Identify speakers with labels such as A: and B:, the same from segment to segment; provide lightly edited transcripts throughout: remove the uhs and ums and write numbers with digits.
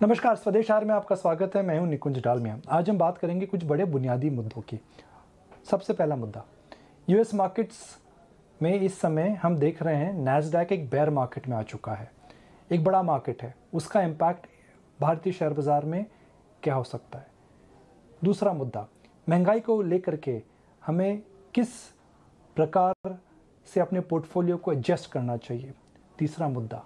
A: नमस्कार, स्वदेश आहार में आपका स्वागत है। मैं हूं निकुंज डालमिया। आज हम बात करेंगे कुछ बड़े बुनियादी मुद्दों की। सबसे पहला मुद्दा, यूएस मार्केट्स में इस समय हम देख रहे हैं नैस्डैक एक बेयर मार्केट में आ चुका है। एक बड़ा मार्केट है, उसका इम्पैक्ट भारतीय शेयर बाजार में क्या हो सकता है। दूसरा मुद्दा, महंगाई को लेकर के हमें किस प्रकार से अपने पोर्टफोलियो को एडजस्ट करना चाहिए। तीसरा मुद्दा,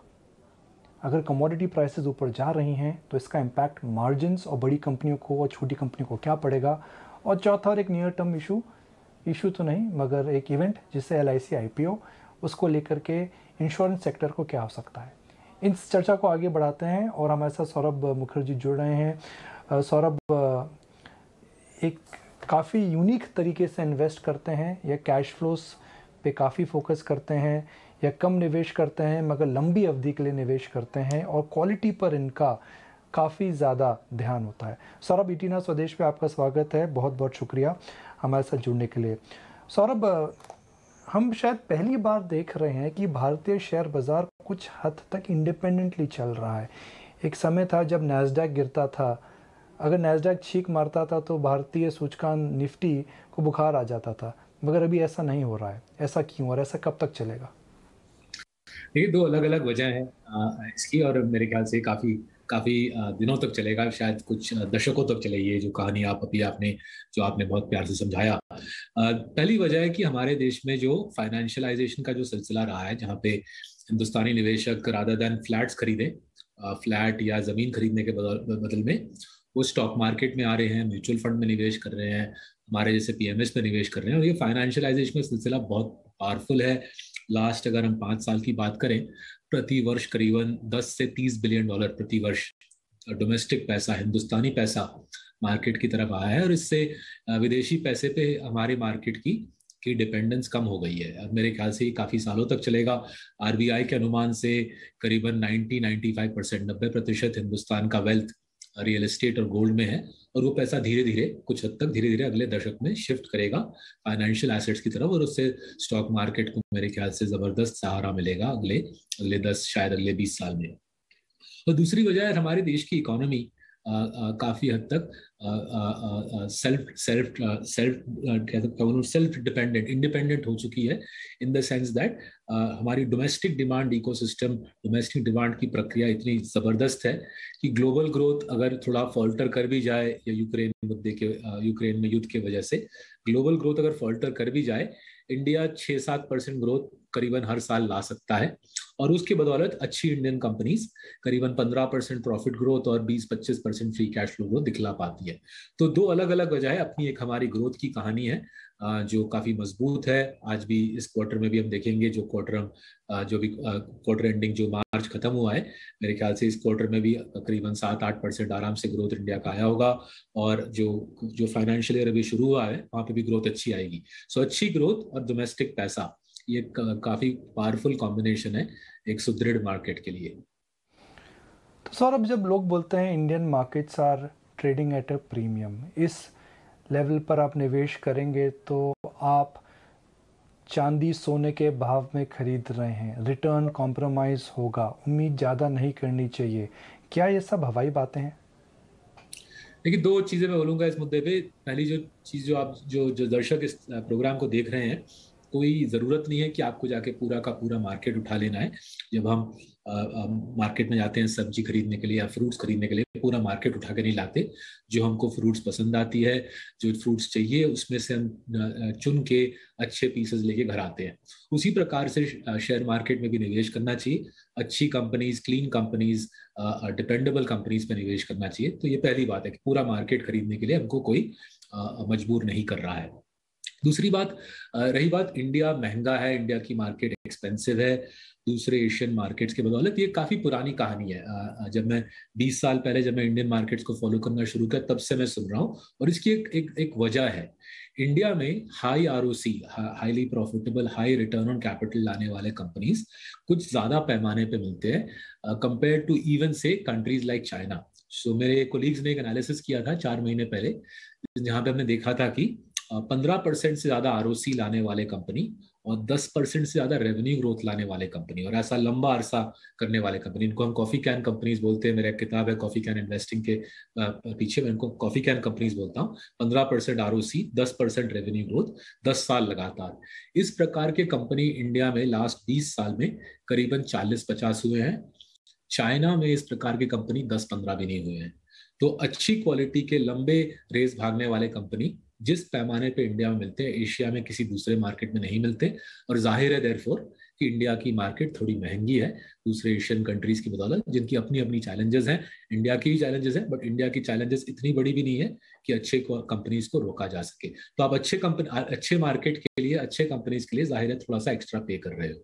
A: अगर कमोडिटी प्राइसेस ऊपर जा रही हैं तो इसका इम्पैक्ट मार्जिन्स और बड़ी कंपनियों को और छोटी कंपनियों को क्या पड़ेगा। और चौथा और एक नियर टर्म इशू तो नहीं मगर एक इवेंट जिससे LIC IPO, उसको लेकर के इंश्योरेंस सेक्टर को क्या हो सकता है। इस चर्चा को आगे बढ़ाते हैं और हमारे साथ सौरभ मुखर्जी जुड़ रहे हैं। सौरभ एक काफ़ी यूनिक तरीके से इन्वेस्ट करते हैं या कैश फ्लोस पे काफ़ी फोकस करते हैं या कम निवेश करते हैं मगर लंबी अवधि के लिए निवेश करते हैं और क्वालिटी पर इनका काफ़ी ज़्यादा ध्यान होता है। सौरभ, इटीना स्वदेश पे आपका स्वागत है। बहुत बहुत शुक्रिया हमारे साथ जुड़ने के लिए। सौरभ, हम शायद पहली बार देख रहे हैं कि भारतीय शेयर बाज़ार कुछ हद तक इंडिपेंडेंटली चल रहा है। एक समय था जब नैस्डैक गिरता था, अगर नैस्डैक छींक मारता था तो भारतीय सूचकांक निफ्टी को बुखार आ जाता था, मगर अभी ऐसा नहीं हो रहा है। ऐसा क्यों और ऐसा कब तक चलेगा?
B: ये दो अलग अलग वजह हैं इसकी, और मेरे ख्याल से काफी काफी दिनों तक चलेगा, शायद कुछ दशकों तक चलेगी ये जो कहानी आपने बहुत प्यार से समझाया। पहली वजह है कि हमारे देश में जो फाइनेंशियलाइजेशन का जो सिलसिला रहा है, जहाँ पे हिंदुस्तानी निवेशक रादर देन फ्लैट्स खरीदे, फ्लैट या जमीन खरीदने के बदल में वो स्टॉक मार्केट में आ रहे हैं, म्यूचुअल फंड में निवेश कर रहे हैं, हमारे जैसे PMS में निवेश कर रहे हैं। और ये फाइनेंशियलाइजेशन का सिलसिला बहुत पावरफुल है। लास्ट अगर हम 5 साल की बात करें, प्रति वर्ष करीबन 10 से 30 बिलियन डॉलर प्रति वर्ष डोमेस्टिक पैसा, हिंदुस्तानी पैसा मार्केट की तरफ आया है, और इससे विदेशी पैसे पे हमारी मार्केट की डिपेंडेंस कम हो गई है। अब मेरे ख्याल से ये काफी सालों तक चलेगा। RBI के अनुमान से करीबन 90-95%, 90% हिंदुस्तान का वेल्थ रियल एस्टेट और गोल्ड में है, और वो पैसा धीरे धीरे कुछ हद तक धीरे धीरे अगले दशक में शिफ्ट करेगा फाइनेंशियल एसेट्स की तरफ, और उससे स्टॉक मार्केट को मेरे ख्याल से जबरदस्त सहारा मिलेगा अगले अगले 10 शायद अगले 20 साल में। और दूसरी वजह है हमारे देश की इकोनॉमी काफी हद तक self self self dependent independent हो चुकी है, इन द सेंस दैट हमारी domestic demand ecosystem, domestic demand की प्रक्रिया इतनी जबरदस्त है कि ग्लोबल ग्रोथ अगर थोड़ा फॉल्टर कर भी जाए, या यूक्रेन में युद्ध की वजह से ग्लोबल ग्रोथ अगर फॉल्टर कर भी जाए, इंडिया 6-7% ग्रोथ करीबन हर साल ला सकता है, और उसकी बदौलत अच्छी इंडियन कंपनीज करीबन 15% प्रॉफिट ग्रोथ और 20-25% फ्री कैश फ्लो ग्रोथ दिखला पाती है। तो दो अलग अलग वजह है। अपनी एक हमारी ग्रोथ की कहानी है जो काफी मजबूत है। आज भी इस क्वार्टर में भी हम देखेंगे, जो क्वार्टर एंडिंग जो मार्च खत्म हुआ है, मेरे ख्याल से इस क्वार्टर में भी करीबन 7-8% आराम से ग्रोथ इंडिया का आया होगा, और जो फाइनेंशियल ईयर अभी शुरू हुआ है वहां पे भी ग्रोथ अच्छी आएगी। सो अच्छी ग्रोथ और डोमेस्टिक पैसा, ये काफी पावरफुल कॉम्बिनेशन है एक सुदृढ़ मार्केट के लिए।
A: तो सौरभ, जब लोग बोलते हैं Indian markets are trading at a premium, इस लेवल पर आप निवेश करेंगे तो आप चांदी सोने के भाव में खरीद रहे हैं, रिटर्न कॉम्प्रोमाइज होगा, उम्मीद ज़्यादा नहीं करनी चाहिए। क्या ये सब हवाई बातें हैं?
B: देखिए, दो चीजें मैं बोलूंगा इस मुद्दे पे। पहली जो चीज, जो आप जो दर्शक इस प्रोग्राम को देख रहे हैं, कोई जरूरत नहीं है कि आपको जाके पूरा का पूरा मार्केट उठा लेना है। जब हम मार्केट में जाते हैं सब्जी खरीदने के लिए या फ्रूट्स खरीदने के लिए, पूरा मार्केट उठा के नहीं लाते। जो हमको फ्रूट्स पसंद आती है, जो फ्रूट्स चाहिए, उसमें से हम चुन के अच्छे पीसेस लेके घर आते हैं। उसी प्रकार से शेयर मार्केट में भी निवेश करना चाहिए। अच्छी companies, clean companies, dependable companies पे निवेश करना चाहिए। तो ये पहली बात है कि पूरा मार्केट खरीदने के लिए हमको कोई मजबूर नहीं कर रहा है। दूसरी बात, रही बात इंडिया महंगा है, इंडिया की मार्केट एक्सपेंसिव है दूसरे एशियन मार्केट्स के बदौलत, ये काफी पुरानी कहानी है। जब मैं 20 साल पहले जब मैं इंडियन मार्केट्स को फॉलो करना शुरू किया, तब से मैं सुन रहा हूँ, और इसकी एक वजह है। इंडिया में high ROC, highly profitable, high return on capital लाने वाले कंपनीज कुछ ज्यादा पैमाने पे मिलते हैं कंपेयर टू इवन से कंट्रीज लाइक चाइना। सो मेरे कोलीग्स ने एक एनालिसिस किया था 4 महीने पहले, जहां पे हमने देखा था कि 15% से ज्यादा ROC लाने वाले कंपनी और 10% से ज़्यादा रेवेन्यू ग्रोथ लाने वाले कंपनी, और ऐसा लंबा अरसा करने वाले कंपनी, इनको हम कॉफ़ी कैन कंपनीज बोलते हैं। मेरा एक किताब है कॉफ़ी कैन इन्वेस्टिंग के पीछे, मैं इनको कॉफ़ी कैन कंपनीज बोलता हूँ। 15% ROC, 10% रेवेन्यू ग्रोथ, 10 साल लगातार। इस प्रकार के कंपनी इंडिया में लास्ट 20 साल में करीबन 40-50 हुए हैं। चाइना में इस प्रकार की कंपनी 10-15 भी नहीं हुए हैं। तो अच्छी क्वालिटी के लंबे रेस भागने वाले कंपनी जिस पैमाने पे इंडिया में मिलते हैं, एशिया में किसी दूसरे मार्केट में नहीं मिलते। और जाहिर है देयरफॉर कि इंडिया की मार्केट थोड़ी महंगी है दूसरे एशियन कंट्रीज की बदौलत, जिनकी अपनी अपनी चैलेंजेस हैं। इंडिया की ही चैलेंजेस हैं, बट इंडिया की चैलेंजेस इतनी बड़ी भी नहीं है कि अच्छे कंपनीज को रोका जा सके। तो आप अच्छे मार्केट के लिए, अच्छे कंपनीज के लिए जाहिर है थोड़ा सा एक्स्ट्रा पे कर रहे हो।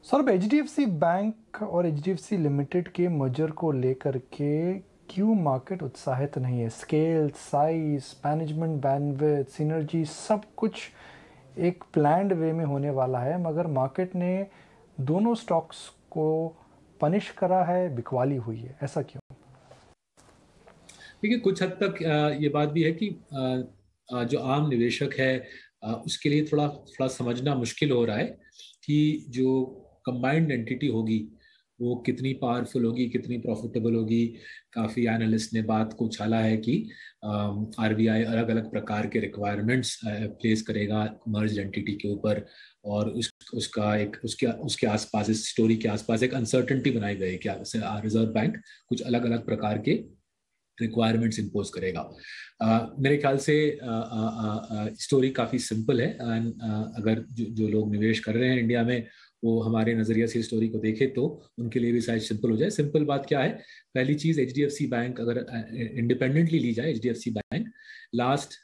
A: सर, अब HDFC बैंक और HDFC लिमिटेड के मर्जर को लेकर के क्यों मार्केट उत्साहित नहीं है? Scale, size, management bandwidth, synergy, सब कुछ एक प्लान्ड वे में होने वाला है, मगर मार्केट ने दोनों स्टॉक्स को पनिश करा है, बिकवाली हुई है। ऐसा क्यों?
B: देखिए, कुछ हद तक ये बात भी है कि जो आम निवेशक है उसके लिए थोड़ा थोड़ा समझना मुश्किल हो रहा है कि जो कंबाइंड एंटिटी होगी वो कितनी पावरफुल होगी, कितनी प्रॉफिटेबल होगी। काफ़ी एनालिस्ट ने बात को उछाला है कि RBI अलग अलग प्रकार के रिक्वायरमेंट्स प्लेस करेगा मर्ज एंटिटी के ऊपर, और उसके आसपास, इस स्टोरी के आसपास एक अनसर्टेनिटी बनाई गई कि रिजर्व बैंक कुछ अलग अलग प्रकार के रिक्वायरमेंट्स इम्पोज करेगा। मेरे ख्याल से स्टोरी काफ़ी सिंपल है। अगर जो लोग निवेश कर रहे हैं इंडिया में वो हमारे नज़रिया से स्टोरी को देखें तो उनके लिए भी शायद सिंपल हो जाए। सिंपल बात क्या है? पहली चीज़, HDFC बैंक अगर इंडिपेंडेंटली ली जाए, HDFC बैंक लास्ट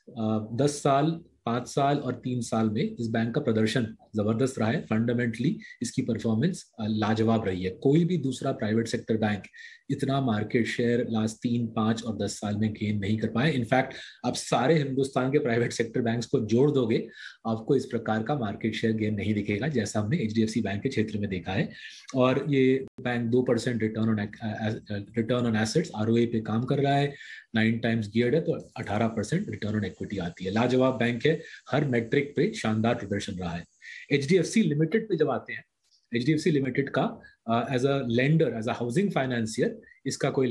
B: 10 साल, 5 साल और 3 साल में इस बैंक का प्रदर्शन जबरदस्त रहा है। फंडामेंटली इसकी परफॉर्मेंस लाजवाब रही है। कोई भी दूसरा प्राइवेट सेक्टर बैंक इतना मार्केट शेयर लास्ट 3, 5 और 10 साल में गेन नहीं कर पाए। इनफैक्ट आप सारे हिंदुस्तान के प्राइवेट सेक्टर बैंक्स को जोड़ दोगे, आपको इस प्रकार का मार्केट शेयर गेन नहीं दिखेगा जैसा हमने HDFC बैंक के क्षेत्र में देखा है। और ये bank 2% return on assets ROA पे काम कर रहा है, 9 टाइम्स गियर्ड है, तो 18% रिटर्न ऑन इक्विटी आती है। लाजवाब बैंक है, हर मैट्रिक पे शानदार प्रदर्शन रहा है। HDFC लिमिटेड पे जब आते हैं, HDFC लिमिटेड का as a lender, as a housing financier, इसका कोई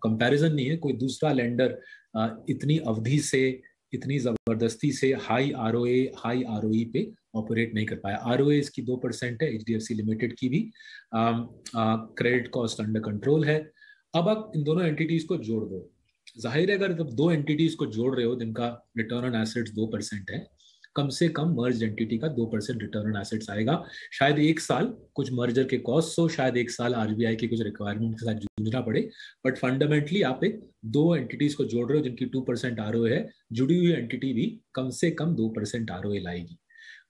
B: कंपैरिजन नहीं है। कोई दूसरा लेंडर इतनी अवधि से, इतनी जबरदस्ती से हाई ROA, हाई ROE पे ऑपरेट नहीं कर पाया। ROA इसकी 2% है, HDFC लिमिटेड की भी। क्रेडिट कॉस्ट अंडर कंट्रोल है। अब आप इन दोनों एंटिटीज को जोड़ दो। जाहिर है अगर जब दो एंटिटीज को जोड़ रहे हो जिनका रिटर्न ऑन एसेट्स 2% है, कम से कम मर्ज एंटिटी का 2% रिटर्न ऑन एसेट्स आएगा। शायद एक साल कुछ मर्जर के कॉस्ट हो, शायद एक साल RBI के कुछ रिक्वायरमेंट के साथ जूझना पड़े, बट फंडामेंटली आप एक दो एंटिटीज को जोड़ रहे हो जिनकी 2% ROA है। जुड़ी हुई एंटिटी भी कम से कम 2% ROA लाएगी।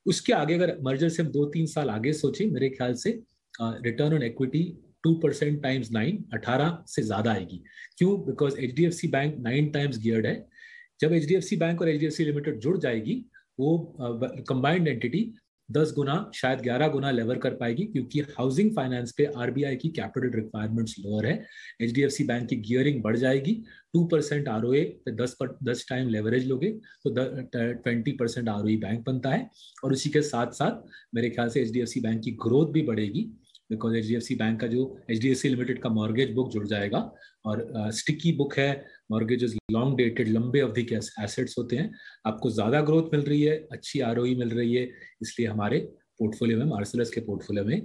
B: उसके आगे अगर मर्जर से हम 2-3 साल आगे सोचे, मेरे ख्याल से रिटर्न ऑन इक्विटी 2% टाइम्स 9, 18 से ज्यादा आएगी। क्यों? Because HDFC bank 9 times geared है। जब HDFC बैंक और HDFC लिमिटेड जुड़ जाएगी, वो कंबाइंड एंटिटी 10 गुना, शायद 11 गुना लेवर कर पाएगी, क्योंकि हाउसिंग फाइनेंस पे RBI की कैपिटल रिक्वायरमेंट्स लोअर है। HDFC बैंक की गियरिंग बढ़ जाएगी। 2% ROA पे 10 टाइम लेवरेज लोगे तो 20% ROE बैंक बनता है। और उसी के साथ साथ मेरे ख्याल से HDFC बैंक की ग्रोथ भी बढ़ेगी, बिकॉज HDFC बैंक का जो HDFC लिमिटेड का मॉर्गेज बुक जुड़ जाएगा, और स्टिकी बुक है। मॉर्गेजेस लॉन्ग डेटेड, लंबे अवधि के एसेट्स होते हैं। आपको ज्यादा ग्रोथ मिल रही है, अच्छी ROE मिल रही है, इसलिए हमारे पोर्टफोलियो में, मार्सलस के पोर्टफोलियो में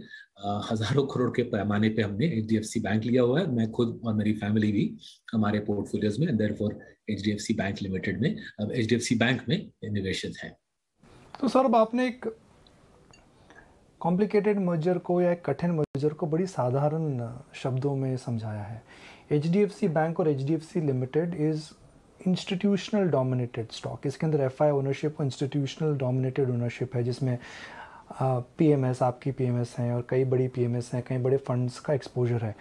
B: हजारों करोड़ के पैमाने पे हमने HDFC बैंक लिया हुआ है। मैं खुद और मेरी फैमिली भी हमारे पोर्टफोलियोज में, देयरफॉर HDFC बैंक लिमिटेड में, HDFC बैंक में निवेशित है।
A: तो सर, अब आपने एक कॉम्प्लिकेटेड मर्जर को या एक कठिन मर्जर को बड़ी साधारण शब्दों में समझाया है। HDFC बैंक और HDFC limited is institutional dominated stock. इसके अंदर FI ओनरशिप और इंस्टीट्यूशनल डोमिनेटेड ओनरशिप है, जिसमें PMS, आपकी PMS हैं और कई बड़ी PMS हैं, कई बड़े फंड्स का एक्सपोजर है।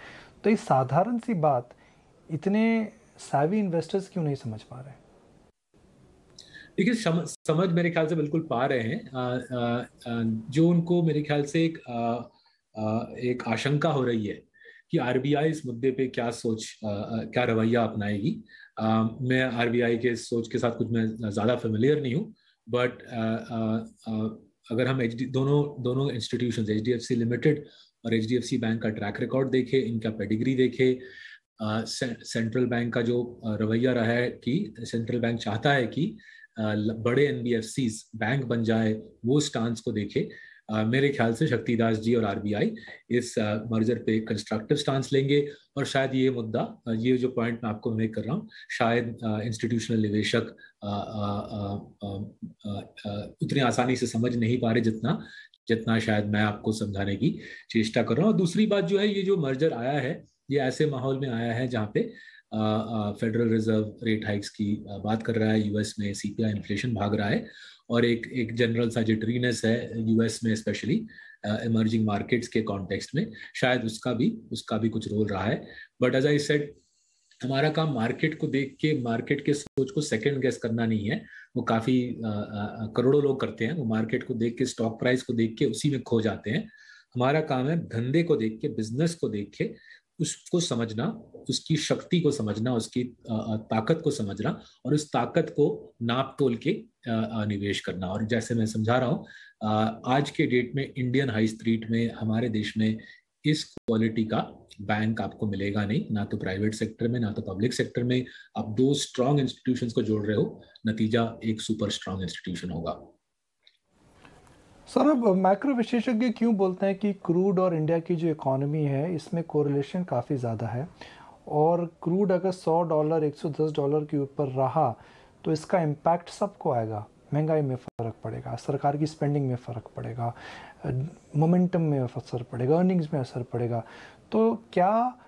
A: तो ये साधारण सी बात इतने savvy इन्वेस्टर्स क्यों नहीं समझ पा रहे?
B: देखिए, समझ मेरे ख्याल से बिल्कुल पा रहे हैं। जो उनको मेरे ख्याल से एक आशंका हो रही है कि RBI इस मुद्दे पे क्या रवैया अपनाएगी। मैं RBI के सोच के साथ कुछ मैं ज़्यादा फेमिलियर नहीं हूँ, बट अगर हम दोनों इंस्टीट्यूशन HDFC लिमिटेड और HDFC बैंक का ट्रैक रिकॉर्ड देखें, इनका पेडिग्री देखें, सेंट्रल बैंक का जो रवैया रहा है कि सेंट्रल बैंक चाहता है कि बड़े NBFCs बैंक बन जाए, वो स्टांस को देखे, मेरे ख्याल से शक्तिदास जी और RBI इस मर्जर पे कंस्ट्रक्टिव स्टांस लेंगे। और शायद ये मुद्दा, ये जो पॉइंट मैं आपको मेक कर रहा हूँ, शायद इंस्टीट्यूशनल निवेशक उतनी आसानी से समझ नहीं पा रहे जितना शायद मैं आपको समझाने की चेष्टा कर रहा हूँ। दूसरी बात जो है, ये जो मर्जर आया है, ये ऐसे माहौल में आया है जहाँ पे फेडरल रिजर्व रेट हाइक्स की बात कर रहा है, यूएस में CPI इन्फ्लेशन भाग रहा है, और एक जनरल सा जिटरीनेस है यूएस में, स्पेशली इमर्जिंग मार्केट्स के कॉन्टेक्स्ट में, शायद उसका भी कुछ रोल रहा है। बट एज आई सेड, हमारा काम मार्केट को देख के, मार्केट के सोच को सेकंड गेस करना नहीं है। वो काफी करोड़ों लोग करते हैं, वो मार्केट को देख के, स्टॉक प्राइस को देख के उसी में खो जाते हैं। हमारा काम है धंधे को देख के, बिजनेस को देख के उसको समझना, उसकी शक्ति को समझना, उसकी ताकत को समझना, और उस ताकत को नाप तोल के निवेश करना। और जैसे मैं समझा रहा हूँ, आज के डेट में इंडियन हाई स्ट्रीट में, हमारे देश में इस क्वालिटी का बैंक आपको मिलेगा नहीं, ना तो प्राइवेट सेक्टर में, ना तो पब्लिक सेक्टर में। आप दो स्ट्रॉन्ग इंस्टीट्यूशंस को जोड़ रहे हो, नतीजा एक सुपर स्ट्रॉन्ग इंस्टीट्यूशन होगा।
A: सर, अब मैक्रो विशेषज्ञ क्यों बोलते हैं कि क्रूड और इंडिया की जो इकोनॉमी है, इसमें कोरिलेशन काफ़ी ज़्यादा है, और क्रूड अगर $100 $110 के ऊपर रहा तो इसका इम्पैक्ट सबको आएगा, महंगाई में फ़र्क पड़ेगा, सरकार की स्पेंडिंग में फ़र्क पड़ेगा, मोमेंटम में असर पड़ेगा, अर्निंग्स में असर पड़ेगा। तो क्या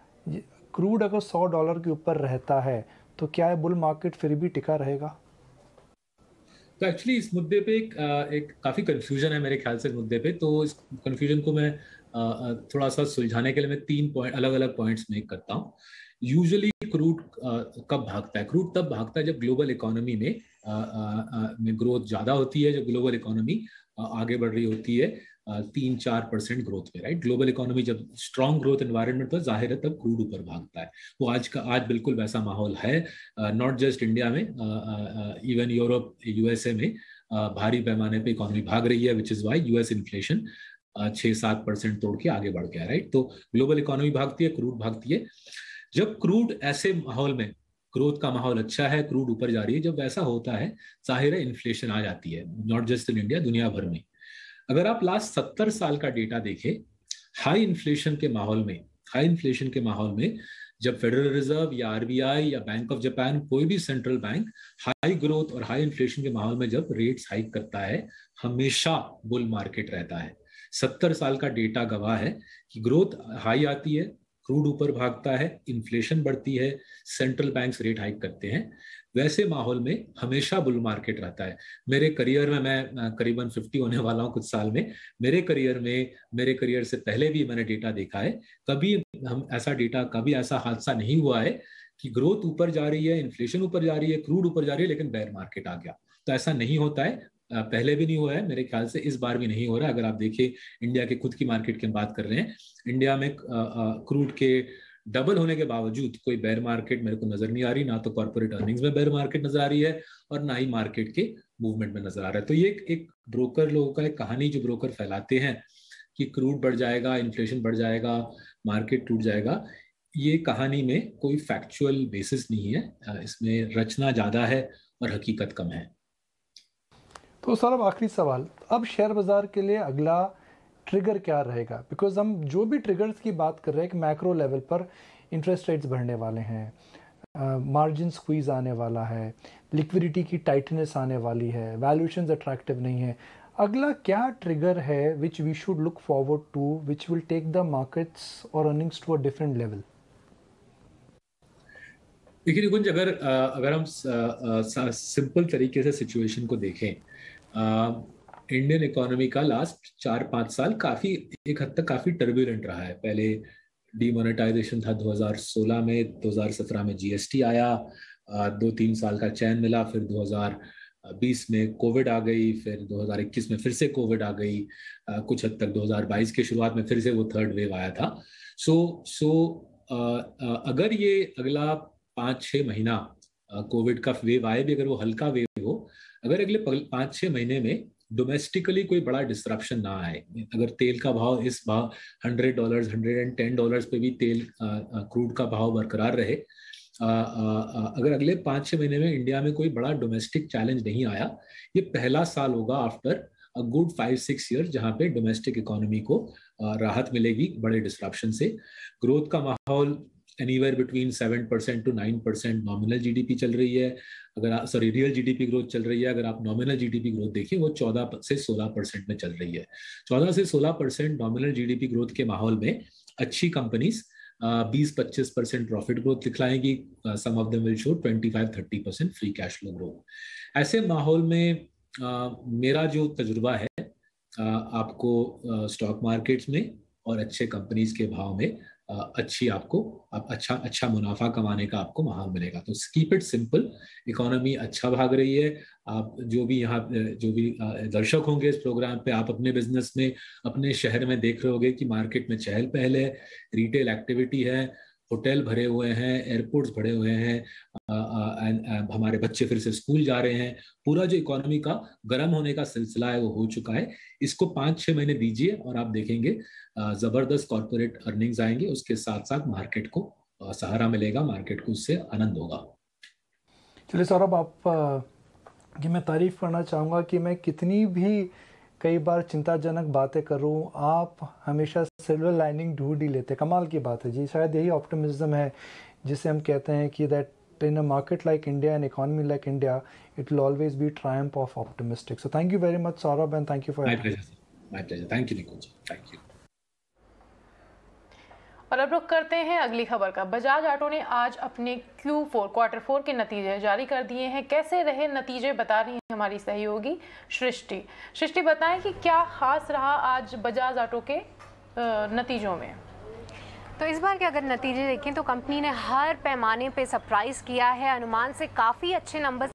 A: क्रूड अगर $100 के ऊपर रहता है तो क्या बुल मार्केट फिर भी टिका रहेगा?
B: तो एक्चुअली इस मुद्दे पे एक काफ़ी कंफ्यूजन है मेरे ख्याल से इस मुद्दे पे। तो इस कंफ्यूजन को मैं थोड़ा सा सुलझाने के लिए मैं 3 अलग अलग पॉइंट्स मेक करता हूँ। यूजुअली क्रूड कब भागता है? क्रूड तब भागता है जब ग्लोबल इकोनॉमी में ग्रोथ ज़्यादा होती है, जब ग्लोबल इकोनॉमी आगे बढ़ रही होती है 3-4% ग्रोथ में, राइट। ग्लोबल इकोनॉमी जब स्ट्रॉन्ग ग्रोथ एनवायरनमेंट तो जाहिर है तब क्रूड ऊपर भागता है। वो आज बिल्कुल वैसा माहौल है, नॉट जस्ट इंडिया में, इवन यूरोप, USA में भारी पैमाने पे इकोनॉमी भाग रही है, which is why US inflation 6-7% तोड़ के आगे बढ़ गया, राइट। तो ग्लोबल इकोनॉमी भागती है, क्रूड भागती है। जब क्रूड ऐसे माहौल में, ग्रोथ का माहौल अच्छा है, क्रूड ऊपर जा रही है, जब वैसा होता है जाहिर है इन्फ्लेशन आ जाती है, नॉट जस्ट इन इंडिया, दुनिया भर में। अगर आप लास्ट 70 साल का डेटा देखें, हाई इन्फ्लेशन के माहौल में जब फेडरल रिजर्व या RBI या बैंक ऑफ जापान, कोई भी सेंट्रल बैंक हाई ग्रोथ और हाई इन्फ्लेशन के माहौल में जब रेट्स हाइक करता है, हमेशा बुल मार्केट रहता है। 70 साल का डेटा गवाह है कि ग्रोथ हाई आती है, क्रूड ऊपर भागता है, इन्फ्लेशन बढ़ती है, सेंट्रल बैंक्स रेट हाइक करते हैं, वैसे माहौल में हमेशा बुल मार्केट रहता है। मेरे करियर में, मैं करीबन 50 होने वाला हूँ कुछ साल में, मेरे करियर से पहले भी मैंने डेटा देखा है, कभी ऐसा हादसा नहीं हुआ है कि ग्रोथ ऊपर जा रही है, इन्फ्लेशन ऊपर जा रही है, क्रूड ऊपर जा रही है, लेकिन बेयर मार्केट आ गया। तो ऐसा नहीं होता है, पहले भी नहीं हुआ है, मेरे ख्याल से इस बार भी नहीं हो रहा है। अगर आप देखिए इंडिया के खुद की मार्केट की बात कर रहे हैं, इंडिया में क्रूड के डबल होने के बावजूद कोई बेयर मार्केट मेरे को नजर नहीं आ रही, ना तो कॉर्पोरेट अर्निंग्स में बेयर मार्केट नजर आ रही है, और ना ही मार्केट के मूवमेंट में नजर आ रहा है। तो ये एक ब्रोकर लोगों का एक कहानी जो ब्रोकर फैलाते हैं कि क्रूड बढ़ जाएगा, इन्फ्लेशन बढ़ जाएगा, मार्केट टूट जाएगा, ये कहानी में कोई फैक्चुअल बेसिस नहीं है, इसमें रचना ज्यादा है और हकीकत कम है।
A: तो सर, अब आखिरी सवाल, अब शेयर बाजार के लिए अगला ट्रिगर क्या रहेगा? बिकॉज हम जो भी ट्रिगर्स की बात कर रहे हैं कि मैक्रो लेवल पर इंटरेस्ट रेट्स बढ़ने वाले हैं, मार्जिन स्क्वीज आने वाला है, लिक्विडिटी की टाइटनेस आने वाली है, वैल्यूएशंस अट्रैक्टिव नहीं है, अगला क्या ट्रिगर है which we should look forward to, which will take the markets और earnings to a different level?
B: देखिए निकुंज, अगर हम सिंपल तरीके से सिचुएशन को देखें, इंडियन इकोनॉमी का लास्ट 4-5 साल काफी, एक हद तक काफी टर्बुलेंट रहा है। पहले डीमोनेटाइजेशन था 2016 में, 2017 में GST आया, 2-3 साल का चैन मिला, फिर 2020 में कोविड आ गई, फिर 2021 में फिर से कोविड आ गई, कुछ हद तक 2022 के शुरुआत में फिर से वो थर्ड वेव आया था। अगर ये अगला 5-6 महीना कोविड का वेव आए भी, अगर वो हल्का वेव हो, अगर अगले 5-6 महीने में डोमेस्टिकली कोई बड़ा डिस्ट्रप्शन ना आए, अगर तेल का भाव इस भाव $100 $110 पे भी तेल क्रूड का भाव बरकरार रहे, अगर अगले 5-6 महीने में इंडिया में कोई बड़ा डोमेस्टिक चैलेंज नहीं आया, ये पहला साल होगा आफ्टर अ गुड 5-6 ईयर जहां पे डोमेस्टिक इकोनॉमी को राहत मिलेगी बड़े डिस्ट्रप्शन से। ग्रोथ का माहौल anywhere between 7% to 9% nominal GDP चल रही है। अगर आप रियल जीडीपी ग्रोथ चल रही है, अगर आप नॉमिनल जीडीपी ग्रोथ देखिए वो 14 से 16% में चल रही है। 14 से 16% नॉमिनल जीडीपी ग्रोथ के माहौल में अच्छी कंपनीज 20-25% प्रॉफिट ग्रोथ दिखलाएंगी। Some of them will show 25-30% free cash flow growth. ऐसे माहौल में मेरा जो तजुर्बा है, आपको स्टॉक मार्केट्स में और अच्छे कंपनीज के भाव में अच्छी आपको अच्छा मुनाफा कमाने का आपको माहौल मिलेगा। तो कीप इट सिंपल, इकोनॉमी अच्छा भाग रही है। आप जो भी दर्शक होंगे इस प्रोग्राम पे, आप अपने बिजनेस में अपने शहर में देख रहे होंगे कि मार्केट में चहल पहल है, रिटेल एक्टिविटी है, होटल भरे हुए हैं, एयरपोर्ट्स भरे हुए हैं, हमारे बच्चे फिर से स्कूल जा रहे हैं। पूरा जो इकोनॉमी का गर्म होने का सिलसिला है वो हो चुका है। इसको 5-6 महीने दीजिए और आप देखेंगे जबरदस्त कॉर्पोरेट अर्निंग्स आएंगे, उसके साथ साथ मार्केट को सहारा मिलेगा, मार्केट को उससे आनंद होगा।
A: चलिए सौरभ, आप की मैं तारीफ करना चाहूँगा कि मैं कितनी भी कई बार चिंताजनक बातें करूँ, आप हमेशा सिल्वर लाइनिंग ढूंढ ही लेते। कमाल की बात है जी, शायद यही ऑप्टिमिज्म है जिसे हम कहते हैं कि that in a market like India and economy like India it will always be Triumph of optimistic. So thank you very much Saurabh and thank you for
B: my pleasure. Thank you Nikunj, thank you.
C: और अब रुख करते हैं अगली खबर का। Bajaj auto ने आज अपने क्वार्टर 4 के नतीजे जारी कर दिए हैं। कैसे रहे नतीजे बता रही हैं हमारी सहयोगी सृष्टि। सृष्टि, बताएं कि क्या खास रहा आज बजाज ऑटो के नतीजों में।
D: तो इस बार के अगर नतीजे देखें तो कंपनी ने हर पैमाने पे सरप्राइज किया है, अनुमान से काफ़ी अच्छे नंबर